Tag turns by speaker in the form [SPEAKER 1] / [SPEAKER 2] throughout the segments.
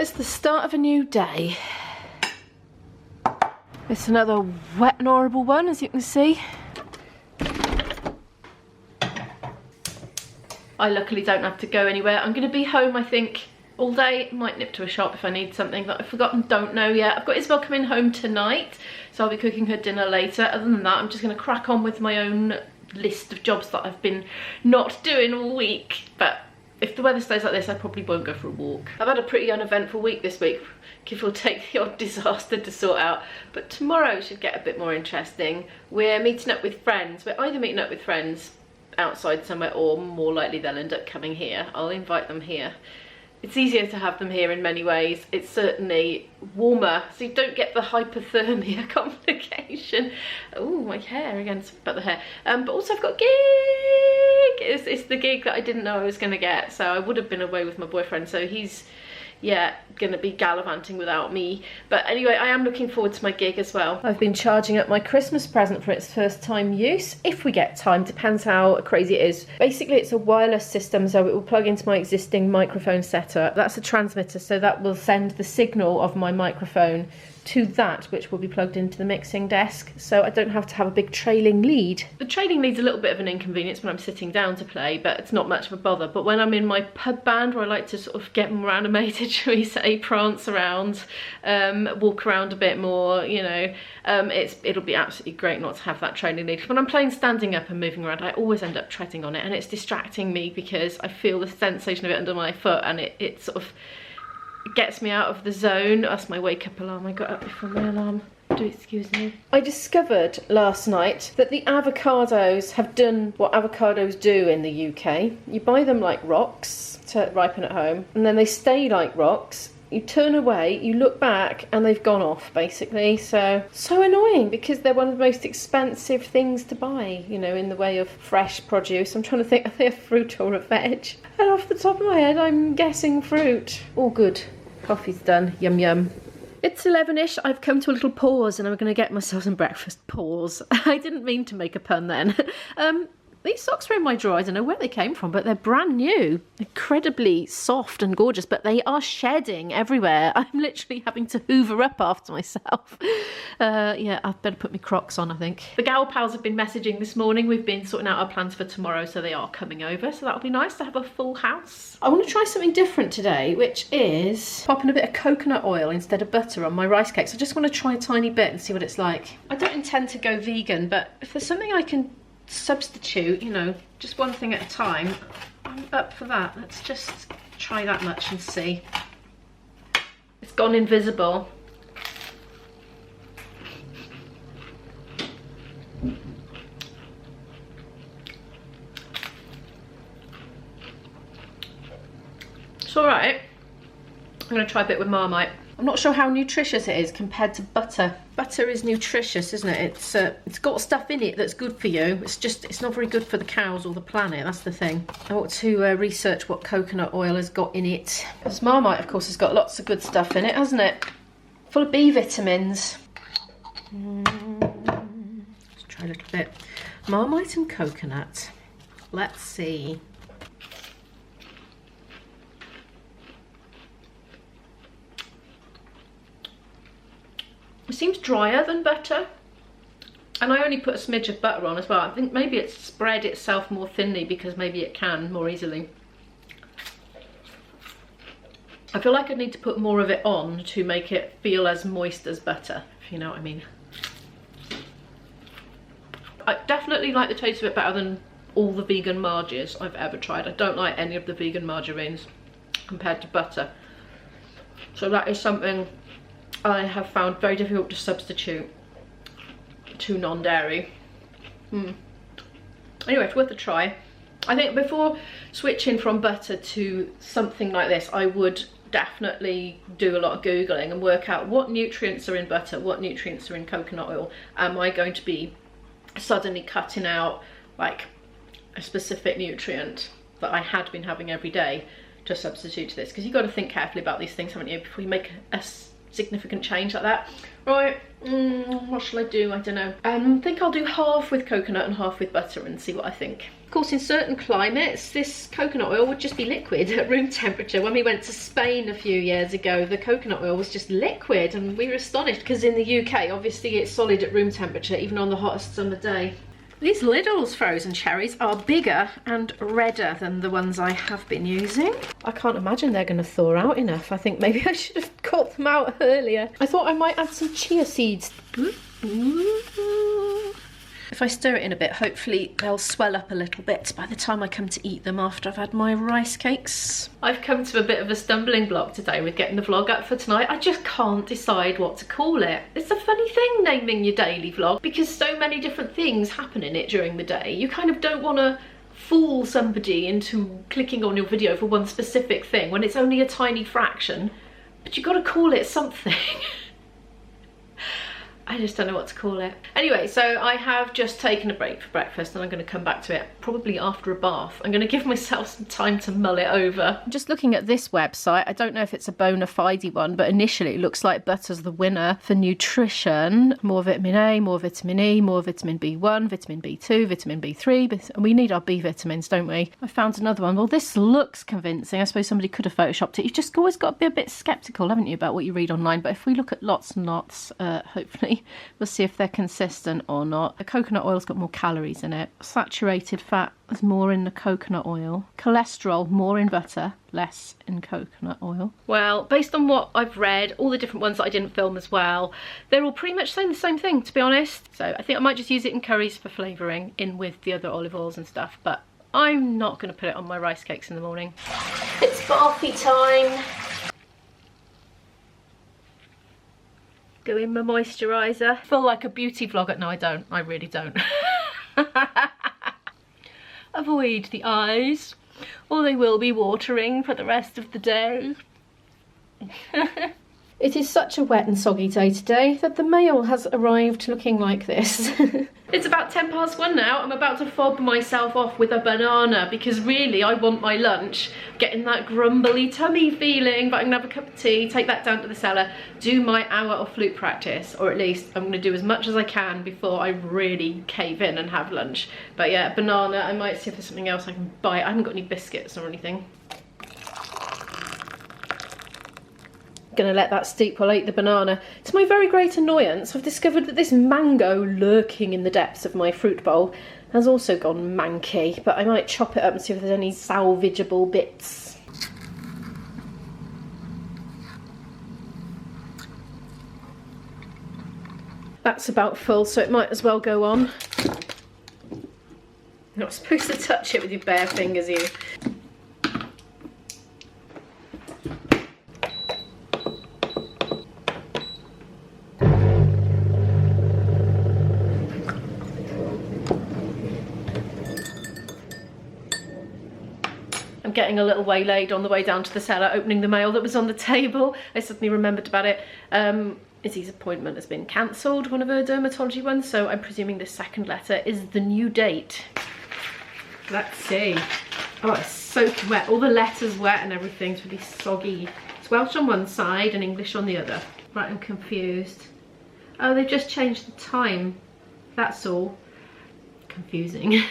[SPEAKER 1] It's the start of a new day. It's another wet and horrible one, as you can see. I luckily don't have to go anywhere. I'm going to be home, I think, all day. Might nip to a shop if I need something that I've forgotten, don't know yet. I've got Isabel coming home tonight, so I'll be cooking her dinner later. Other than that, I'm just going to crack on with my own list of jobs that I've been not doing all week. But if the weather stays like this, I probably won't go for a walk. I've had a pretty uneventful week this week. Give or take the odd disaster to sort out. But tomorrow should get a bit more interesting. We're meeting up with friends. We're either meeting up with friends outside somewhere, or more likely they'll end up coming here. I'll invite them here. It's easier to have them here in many ways. It's certainly warmer, so you don't get the hypothermia complication. Oh, my hair again, about the hair. But also I've got a gig. It's the gig that I didn't know I was going to get, so I would have been away with my boyfriend, so he's, yeah, gonna be gallivanting without me. But anyway, I am looking forward to my gig as well. I've been charging up my Christmas present for its first time use, if we get time, depends how crazy it is. Basically it's a wireless system, so it will plug into my existing microphone setup. That's a transmitter, so that will send the signal of my microphone to that, which will be plugged into the mixing desk, so I don't have to have a big trailing lead. The trailing lead's a little bit of an inconvenience when I'm sitting down to play, but it's not much of a bother. But when I'm in my pub band, where I like to sort of get more animated, shall we say, prance around, walk around a bit more, you know, it'll be absolutely great not to have that trailing lead. When I'm playing standing up and moving around, I always end up treading on it, and it's distracting me because I feel the sensation of it under my foot, and it sort of gets me out of the zone. That's my wake up alarm. I got up before my alarm. Do excuse me. I discovered last night that the avocados have done what avocados do in the UK. You buy them like rocks to ripen at home, and then they stay like rocks. You turn away, you look back, and they've gone off, basically. So annoying, because they're one of the most expensive things to buy, you know, in the way of fresh produce. I'm trying to think, are they a fruit or a veg? And off the top of my head, I'm guessing fruit. All good. Coffee's done. Yum yum. It's 11ish. I've come to a little pause, and I'm going to get myself some breakfast. Pause. I didn't mean to make a pun then. These socks are in my drawer. I don't know where they came from, but they're brand new. Incredibly soft and gorgeous, but they are shedding everywhere. I'm literally having to hoover up after myself. Yeah, I'd better put my Crocs on, I think. The gal pals have been messaging this morning. We've been sorting out our plans for tomorrow, so they are coming over. So that'll be nice to have a full house. I want to try something different today, which is popping a bit of coconut oil instead of butter on my rice cakes. I just want to try a tiny bit and see what it's like. I don't intend to go vegan, but if there's something I can substitute, you know, just one thing at a time, I'm up for that. Let's just try that much and see. It's gone invisible. It's all right. I'm going to try a bit with Marmite. I'm not sure how nutritious it is compared to butter. Butter is nutritious, isn't it? It's got stuff in it that's good for you. It's not very good for the cows or the planet. That's the thing. I ought to research what coconut oil has got in it. Because Marmite, of course, has got lots of good stuff in it, hasn't it? Full of B vitamins. Let's try a little bit. Marmite and coconut. Let's see. It seems drier than butter, and I only put a smidge of butter on as well. I think maybe it's spread itself more thinly because maybe it can more easily. I feel like I need to put more of it on to make it feel as moist as butter, if you know what I mean. I definitely like the taste of it better than all the vegan margars I've ever tried. I don't like any of the vegan margarines compared to butter. So that is something I have found very difficult to substitute to non-dairy. Anyway, it's worth a try. I think before switching from butter to something like this, I would definitely do a lot of Googling and work out what nutrients are in butter, what nutrients are in coconut oil. Am I going to be suddenly cutting out like a specific nutrient that I had been having every day to substitute to this? Because you've got to think carefully about these things, haven't you, before you make a significant change like that. Right, what shall I do? I don't know. I think I'll do half with coconut and half with butter and see what I think. Of course, in certain climates, this coconut oil would just be liquid at room temperature. When we went to Spain a few years ago, the coconut oil was just liquid, and we were astonished because in the UK, obviously it's solid at room temperature, even on the hottest summer day. These Lidl's frozen cherries are bigger and redder than the ones I have been using. I can't imagine they're going to thaw out enough. I think maybe I should have cut them out earlier. I thought I might add some chia seeds. If I stir it in a bit, hopefully they'll swell up a little bit by the time I come to eat them after I've had my rice cakes. I've come to a bit of a stumbling block today with getting the vlog up for tonight. I just can't decide what to call it. It's a funny thing naming your daily vlog because so many different things happen in it during the day. You kind of don't want to fool somebody into clicking on your video for one specific thing when it's only a tiny fraction, but you've got to call it something. I just don't know what to call it. Anyway, so I have just taken a break for breakfast and I'm going to come back to it probably after a bath. I'm going to give myself some time to mull it over. I'm just looking at this website. I don't know if it's a bona fide one, but initially it looks like butter's the winner for nutrition. More vitamin A, more vitamin E, more vitamin B1, vitamin B2, vitamin B3. And we need our B vitamins, don't we? I found another one. Well, this looks convincing. I suppose somebody could have photoshopped it. You've just always got to be a bit sceptical, haven't you, about what you read online. But if we look at lots and lots, hopefully we'll see if they're consistent or not. The coconut oil's got more calories in it. Saturated fat is more in the coconut oil. Cholesterol more in butter, less in coconut oil. Well, based on what I've read, all the different ones that I didn't film as well, they're all pretty much saying the same thing, to be honest. So I think I might just use it in curries for flavouring in with the other olive oils and stuff, but I'm not going to put it on my rice cakes in the morning. It's bathy time. Go in my moisturiser. I feel like a beauty vlogger. No, I don't. I really don't. Avoid the eyes, or they will be watering for the rest of the day. It is such a wet and soggy day today that the mail has arrived looking like this. It's about 1:10 now. I'm about to fob myself off with a banana because really I want my lunch. Getting that grumbly tummy feeling, but I'm gonna have a cup of tea, take that down to the cellar, do my hour of flute practice, or at least I'm gonna do as much as I can before I really cave in and have lunch. But yeah, banana, I might see if there's something else I can buy. I haven't got any biscuits or anything. Gonna let that steep while I eat the banana. To my very great annoyance, I've discovered that this mango lurking in the depths of my fruit bowl has also gone manky, but I might chop it up and see if there's any salvageable bits. That's about full, so it might as well go on. You're not supposed to touch it with your bare fingers, you. I'm getting a little waylaid on the way down to the cellar, opening the mail that was on the table. I suddenly remembered about it. Izzy's appointment has been cancelled, one of her dermatology ones, so I'm presuming the second letter is the new date. Let's see. Oh, it's soaking wet. All the letters wet and everything's really soggy. It's Welsh on one side and English on the other. Right, I'm confused. Oh, they've just changed the time. That's all. Confusing.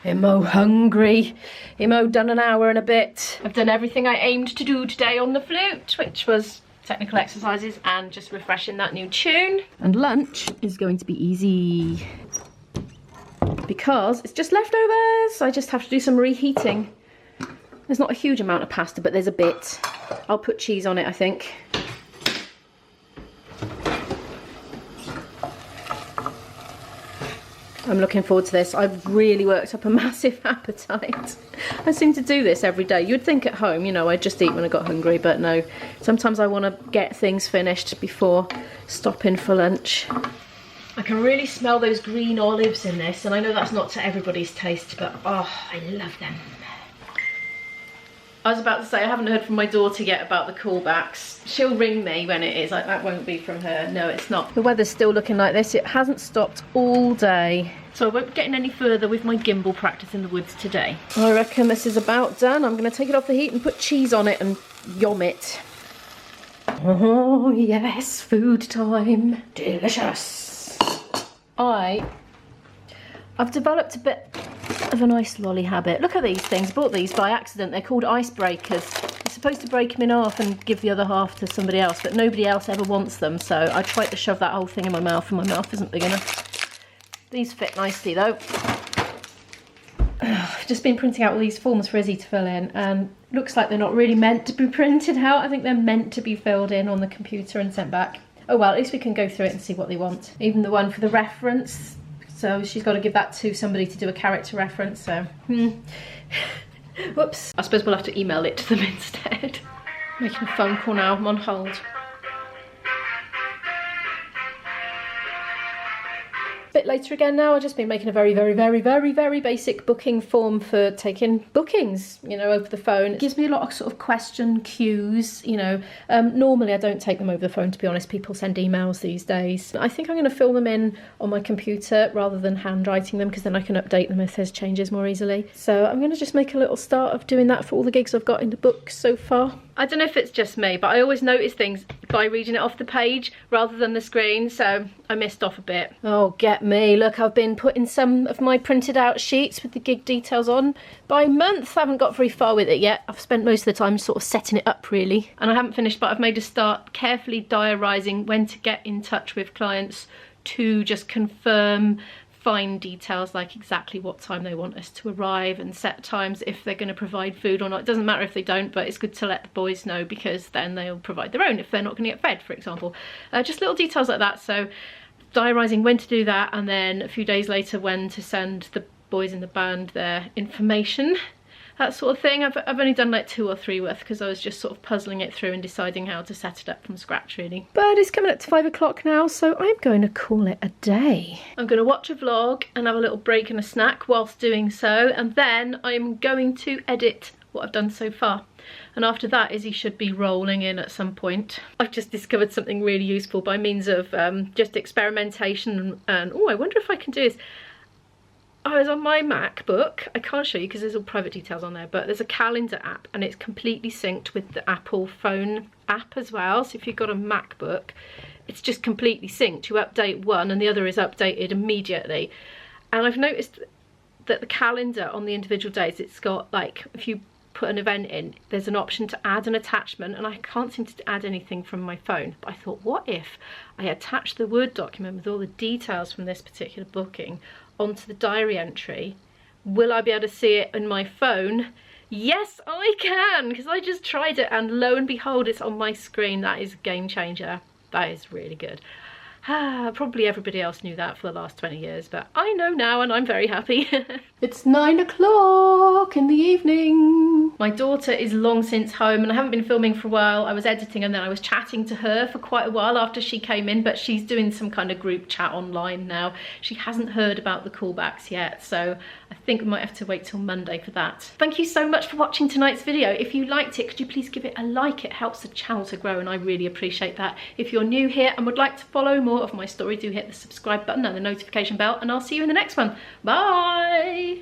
[SPEAKER 1] Imo hungry. Imo done an hour and a bit. I've done everything I aimed to do today on the flute, which was technical exercises and just refreshing that new tune. And lunch is going to be easy because it's just leftovers. I just have to do some reheating. There's not a huge amount of pasta, but there's a bit. I'll put cheese on it, I think. I'm looking forward to this. I've really worked up a massive appetite. I seem to do this every day. You'd think at home, you know, I'd just eat when I got hungry, but no. Sometimes I want to get things finished before stopping for lunch. I can really smell those green olives in this, and I know that's not to everybody's taste, but oh, I love them. I was about to say, I haven't heard from my daughter yet about the callbacks. She'll ring me when it is. Like, that won't be from her. No, it's not. The weather's still looking like this. It hasn't stopped all day. So I won't be getting any further with my gimbal practice in the woods today. I reckon this is about done. I'm going to take it off the heat and put cheese on it and yum it. Oh, yes, food time. Delicious. I've developed a bit of an ice lolly habit. Look at these things. I bought these by accident. They're called icebreakers. You're supposed to break them in half and give the other half to somebody else, but nobody else ever wants them, so I tried to shove that whole thing in my mouth, and my mouth isn't big enough. These fit nicely though. I've just been printing out all these forms for Izzy to fill in, and looks like they're not really meant to be printed out. I think they're meant to be filled in on the computer and sent back. Oh well, at least we can go through it and see what they want. Even the one for the reference. So she's got to give that to somebody to do a character reference, so whoops. I suppose we'll have to email it to them instead. Making a phone call now, I'm on hold. Bit later again now. I've just been making a very basic booking form for taking bookings, you know, over the phone. It gives me a lot of sort of question cues, you know. Normally I don't take them over the phone, to be honest. People send emails these days. I think I'm going to fill them in on my computer rather than handwriting them, because then I can update them if there's changes more easily. So I'm going to just make a little start of doing that for all the gigs I've got in the book so far. I don't know if it's just me, but I always notice things by reading it off the page rather than the screen, so I missed off a bit. Oh, get me. Look, I've been putting some of my printed out sheets with the gig details on by month. I haven't got very far with it yet. I've spent most of the time sort of setting it up, really. And I haven't finished, but I've made a start carefully diarising when to get in touch with clients to just confirm fine details, like exactly what time they want us to arrive, and set times if they're going to provide food or not. It doesn't matter if they don't, but it's good to let the boys know, because then they'll provide their own if they're not going to get fed, for example. Just little details like that. So diarising when to do that, and then a few days later when to send the boys in the band their information, that sort of thing. I've only done like 2 or 3 worth, because I was just sort of puzzling it through and deciding how to set it up from scratch, really. But it's coming up to 5 o'clock now, so I'm going to call it a day. I'm going to watch a vlog and have a little break and a snack whilst doing so, and then I'm going to edit what I've done so far. And after that, Izzy should be rolling in at some point. I've just discovered something really useful by means of just experimentation, and oh, I wonder if I can do this. I was on my MacBook. I can't show you because there's all private details on there, but there's a calendar app and it's completely synced with the Apple phone app as well. So if you've got a MacBook, it's just completely synced. You update one and the other is updated immediately. And I've noticed that the calendar on the individual days, it's got, like, if you put an event in, there's an option to add an attachment, and I can't seem to add anything from my phone. But I thought, what if I attach the Word document with all the details from this particular booking onto the diary entry? Will I be able to see it in my phone? Yes, I can, because I just tried it, and lo and behold, it's on my screen. That is a game changer. That is really good. Probably everybody else knew that for the last 20 years, but I know now and I'm very happy. It's 9 o'clock in the evening. My daughter is long since home and I haven't been filming for a while. I was editing and then I was chatting to her for quite a while after she came in, but she's doing some kind of group chat online now. She hasn't heard about the callbacks yet, so I think we might have to wait till Monday for that. Thank you so much for watching tonight's video. If you liked it, could you please give it a like? It helps the channel to grow and I really appreciate that. If you're new here and would like to follow more of my story, do hit the subscribe button and the notification bell, and I'll see you in the next one. Bye!